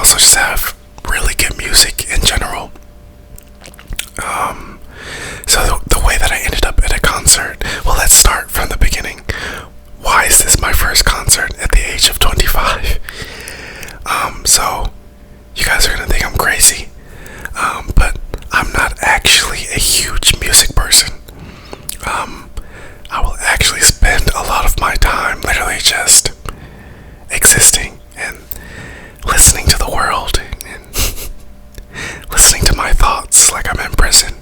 also just have really good music in general. So the way that I ended up at a concert, well, let's start from the beginning. Why is this my first concert at the age of 25? So you guys are gonna think I'm crazy, but I'm not actually a huge music person. I will actually spend a lot of my time literally just existing and listening to the world and listening to my thoughts like I'm in prison.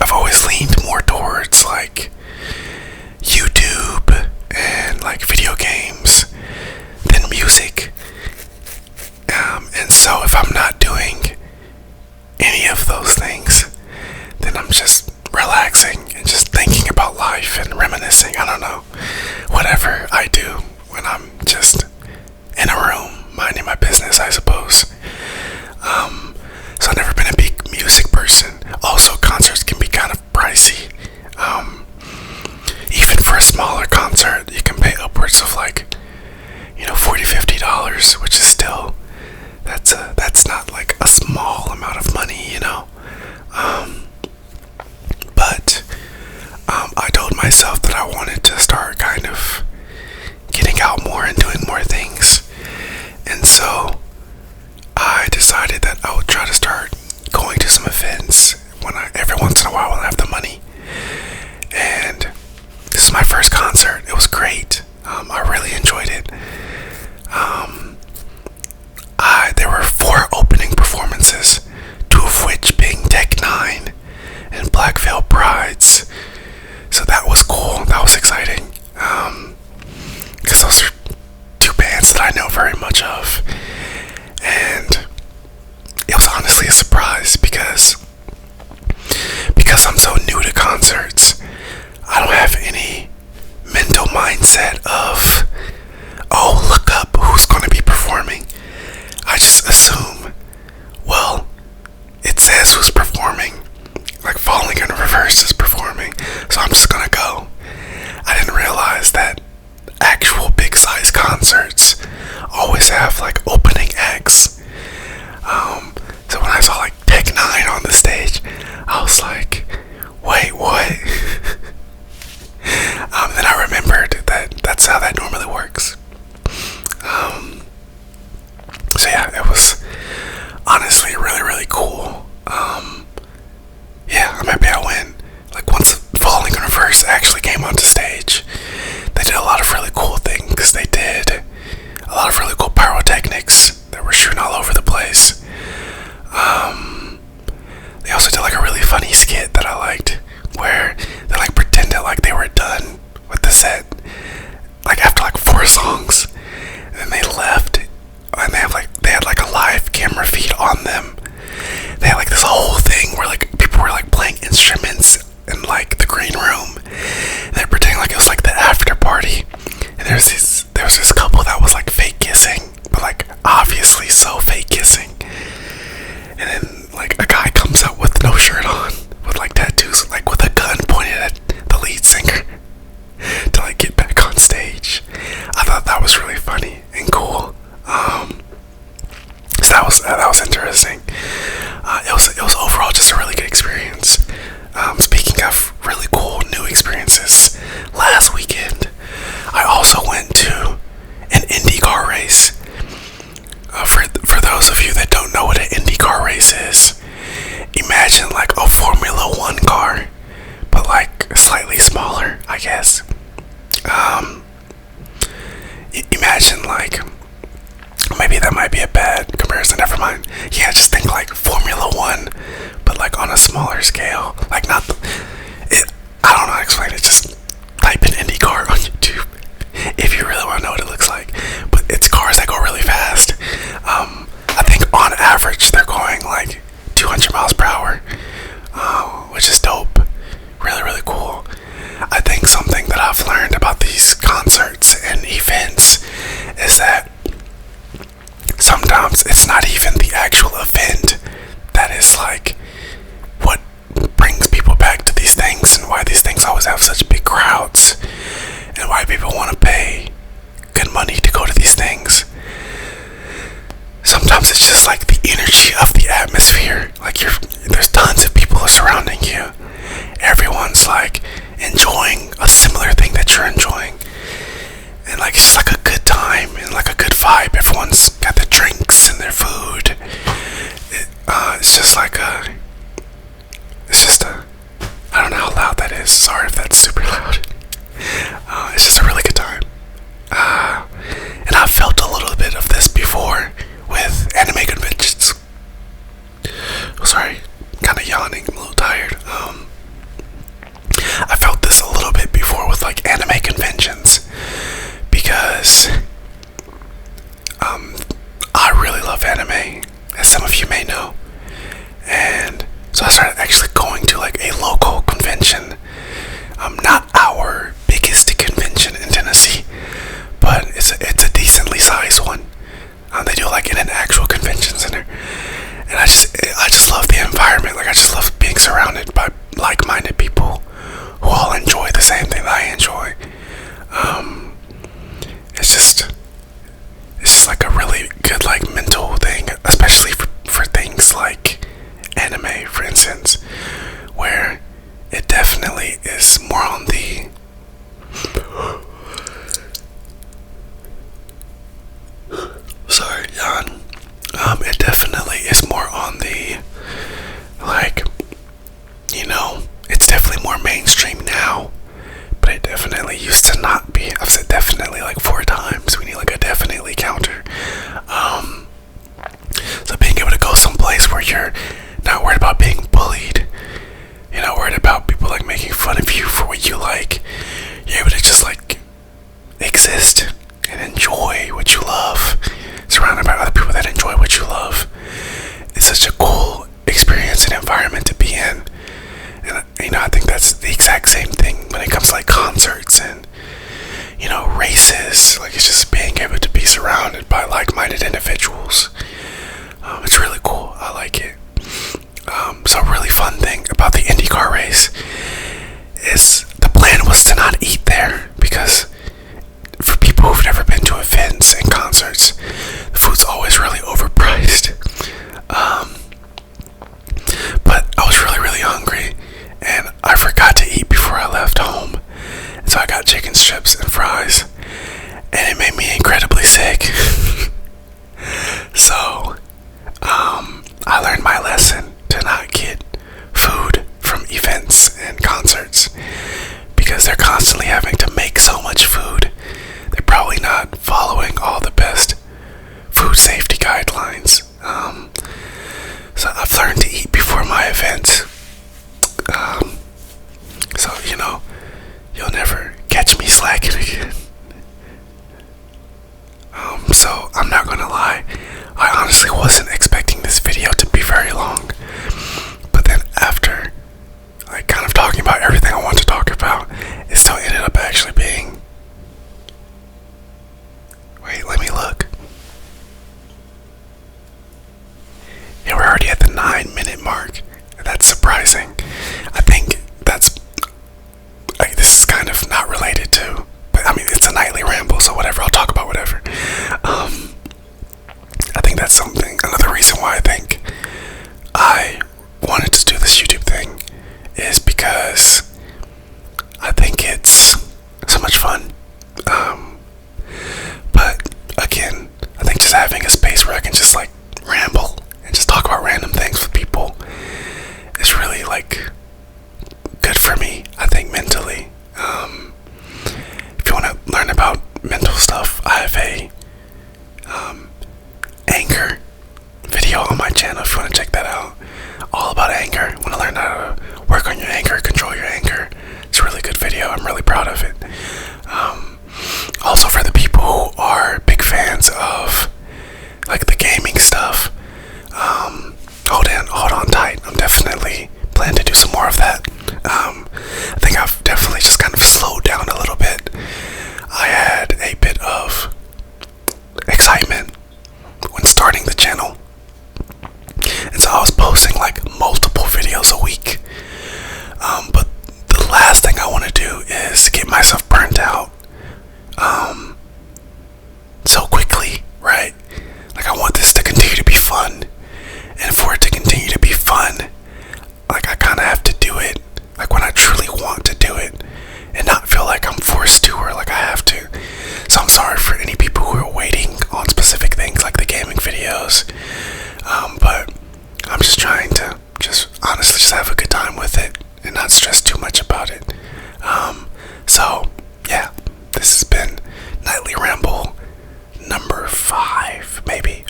I've always leaned more towards like YouTube and like video games than music. And so if I'm not doing any of those things, then I'm just relaxing and just thinking about life and reminiscing. I don't know. Whatever I do when I'm just in a room minding my business, I suppose. So I've never been a big music person. Also, concerts can be kind of pricey. Even for a smaller concert, you can pay upwards of like, $40-$50, which is still, that's not like a small amount of money, But I told myself that I wanted to start kind of getting out more and doing more things. And so I decided that I would try to start going to some events every once in a while when I have the money. And this is my first concert. It was great. I really enjoyed it. There were 4 opening performances, 2 of which being Tech 9 and Black Veil Brides. So that was cool. That was exciting. Because those are 2 bands that I know very much of. And it was honestly a surprise because I'm so new to concerts. I don't have any mental mindset of, oh, look up who's going to be performing. I just assume, well, it says who's performing. Like Falling in Reverse is performing, so I'm just gonna go. I didn't realize that actual big size concerts always have like opening acts. So when I saw like Tech 9 on the stage, I was like, wait, what? Then I remembered that that's how that normally works. So yeah, it was honestly really, really cool. Yeah, I'm happy I went. Like once Falling in Reverse actually came onto stage, they did a lot of really cool things. They did a lot of really cool pyrotechnics that were shooting all over the place. They also did like a really funny skit that I liked, where they like pretended like they were done with the set, like after like 4 songs, and then they left, and they had like a live camera feed on them. They had like this whole thing where like people were like playing instruments in like the green room, and they're pretending like it was like the after party, and there was this couple that was like fake kissing, but like obviously so fake kissing, and then like a guy comes out with no shirt on, with like tattoos, like with a gun pointed at the lead singer to like get back on stage. I thought that was really funny and cool. So that was interesting. It was overall just a really good experience. Speaking of really cool new experiences, last weekend I also went to an Indy car race. For those of you that don't know what an Indy car race is, imagine like a Formula 1 car, but like slightly smaller, I guess. Imagine like, maybe that might be a bad comparison, never mind. Yeah, just think like Formula 1, but like on a smaller scale. Like I don't know how to explain it, just type in IndyCar on YouTube if you really want to know what it looks like. But it's cars that go really fast. I think on average they're going like 200 miles per hour, which is dope. Really, really cool. I think something that I've learned about these concerts and events is that sometimes it's not even the actual event that is like what brings people back to these things, and why these things always have such big crowds, and why people want to pay good money to go to these things. energy of the atmosphere. Like there's tons of people surrounding you. Everyone's like enjoying a similar thing that you're enjoying, and like it's just like a good time and like a good vibe. Everyone's got their drinks and their food. It's just like I don't know how loud that is. Sorry if that's super loud. It's just a really good time. And I've felt a little bit of this before with anime conventions. Sorry, kind of yawning. I'm a little tired. I felt this a little bit before with like anime conventions because I really love anime, as some of you may know, and so I started actually going to like a local convention, not our biggest convention in Tennessee, but it's a decently sized one. They do like in an actual convention center, and I just love the environment. Like I just love being surrounded by like-minded people who all enjoy the same thing that I enjoy. It's just like a really good like mental thing, especially for things like anime, for instance, where it definitely is more on the sorry, yawn. It definitely is more on the like, it's definitely more mainstream now, but it definitely used to not be. I've said definitely like 4 times. We need like a definitely counter. So being able to go someplace where you're not worried about being bullied, you're not worried about people like making fun of you for what you like, you're able to just like exist and enjoy what you love, surrounded by other people that enjoy what you love. It's such a cool experience and environment to be in. And I think that's the exact same thing when it comes to like concerts and races. Like it's just being able to be surrounded by like-minded individuals. It's really cool. I like it. So a really fun thing about the IndyCar race is the plan was to not eat there, because for people who've never been to events and concerts, the food's always really overpriced. But I was really, really hungry, and I forgot to eat before I left home. And so I got chicken strips and fries, and it made me incredibly sick. So, I learned my lesson to not get food from events and concerts, because they're constantly having to make so much food. They're probably not following all the best food safety guidelines. So I've learned to eat before my event. So, you'll never catch me slacking again. So I'm not gonna lie, I honestly wasn't expecting this video to be very long. But then after like kind of talking about everything I want to talk about, it still ended up actually being... Wait, let me look. Yeah, we're already at the 9-minute mark. That's surprising. I think that's... like, this is kind of not related to... but I mean, it's a nightly ramble, so whatever, I'll talk about whatever. I think that's another reason why I think I wanted to do this YouTube thing is because I think it's so much fun. But again, I think just having a space where I can just like ramble and just talk about random things with people is really like good for me, I think, mentally. If you want to learn about mental stuff, I have a anger video on my channel if you want to check that out. All about anger. Want to learn how to work on your anger, control your anger. It's a really good video. I'm really proud of it. Also, for the people who are big fans of like the gaming stuff, hold on tight. I'm definitely planning to do some more of that. I think I've definitely just kind of slowed down a little bit. I had a bit of on specific things like the gaming videos. But I'm just trying to just honestly just have a good time with it and not stress too much about it. So yeah, this has been Nightly Ramble number 5, maybe.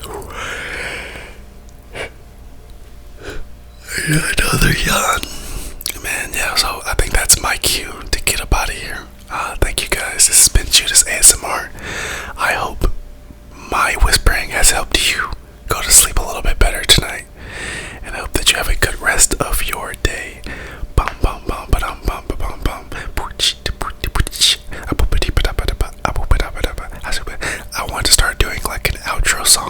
Another yawn. Man, yeah, so I think that's my cue to get up out of here. Thank you guys. This has been Judas ASMR. I hope my whispering has helped you go to sleep a little bit better tonight. And I hope that you have a good rest of your day. I want to start doing like an outro song